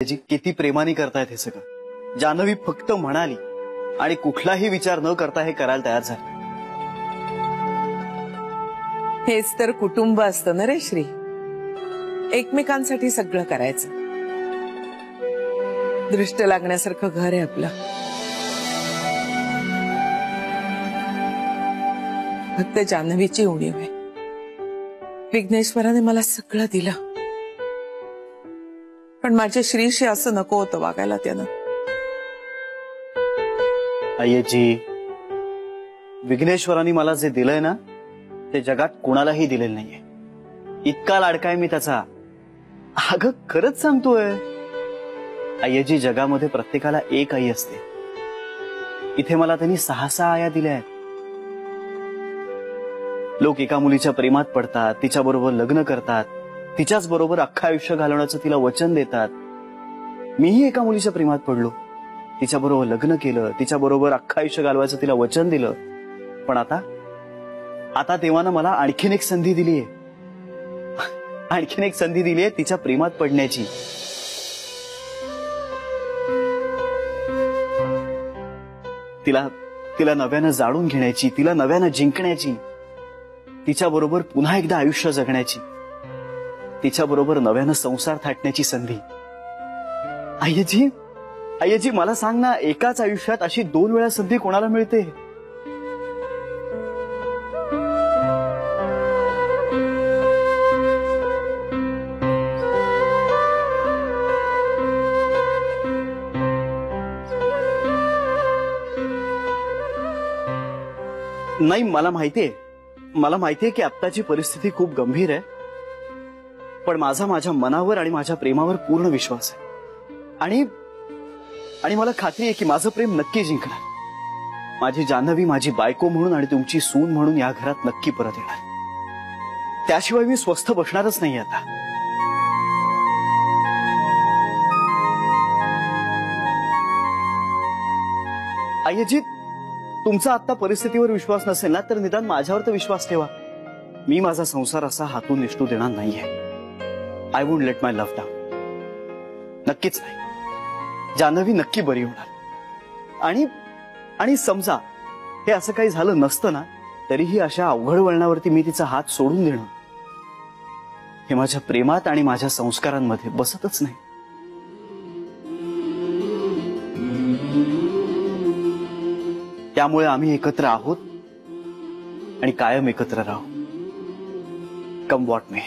जी किती प्रेमाने करतायत हे सगळं। जान्हवी फक्त म्हणाली आणि कुठलाही विचार न करता हे करायला तयार झाले। हेच तर कुटुंब असतं ना रे श्री, एकमेकांसाठी सगळं करायचं। दृष्ट लागण्यासारखं घर आहे आपलं। फक्त जान्हवीची उणीव आहे। विघ्नेश्वराने मला सगळं दिलं, पण माझ्या श्रीशी असं नको होतं वागायला त्यानं। आईजी, विघ्नेश्वराने मला जे दिलंय ना ते जगात कोणालाही दिलेलं नाहीये। इतका लाडका आहे मी त्याचा। अगं खरंच सांगतोय आईजी, जगामध्ये प्रत्येकाला एक आई असते। इथे मला त्यांनी 6 आया दिल्या आहेत। लोक एका मुलीच्या प्रेमात पडतात, तिच्याबरोबर लग्न करतात, तिच्याच बरोबर अख्खं आयुष्य घालवण्याचं तिला वचन देतात। मीही एका मुलीच्या प्रेमात पडलो, तिच्याबरोबर लग्न केलं, तिच्याबरोबर अख्खं आयुष्य घालवायचं तिला वचन दिलं। पण आता देवानं मला आणखीन एक संधी दिलीये, आणखीन एक संधी दिलीये तिच्या प्रेमात पडण्याची। तिला नव्यानं जाणून घेण्याची, तिला नव्यानं जिंकण्याची, तिच्याबरोबर पुन्हा एकदा आयुष्य जगण्याची, तिच्याबरोबर नव्यानं संसार थाटण्याची संधी। आईजी मला सांग ना, एकाच आयुष्यात अशी 2 वेळा संधी कोणाला मिळते? नाही, मला माहितीये की आत्ताची परिस्थिती खूप गंभीर आहे, पण माझ्या मनावर आणि माझ्या प्रेमावर पूर्ण विश्वास आहे। आणि मला खात्री आहे की माझं प्रेम नक्की जिंकणार। माझी जान्हवी माझी बायको म्हणून आणि तुमची सून म्हणून या घरात नक्की परत येणार। त्याशिवाय मी स्वस्थ बसणारच नाही आता। आईजी, तुमचा आता परिस्थितीवर विश्वास नसेल ना, तर निदान माझ्यावर तर विश्वास ठेवा। मी माझा संसार असा हातून निष्ठू देणार नाहीये। I won't let my love down. नक्कीच नाही। जान्हवी नक्की बरी होणार। आणि समजा हे असं काही झालं नसतं ना, तरीही अशा अवघड वळणावरती मी तिचा हात सोडून देणं हे माझ्या प्रेमात आणि माझ्या संस्कारांमध्ये बसतच नाही। त्यामुळे आम्ही एकत्र आहोत आणि कायम एकत्र राहू, कम व्हॉट मे।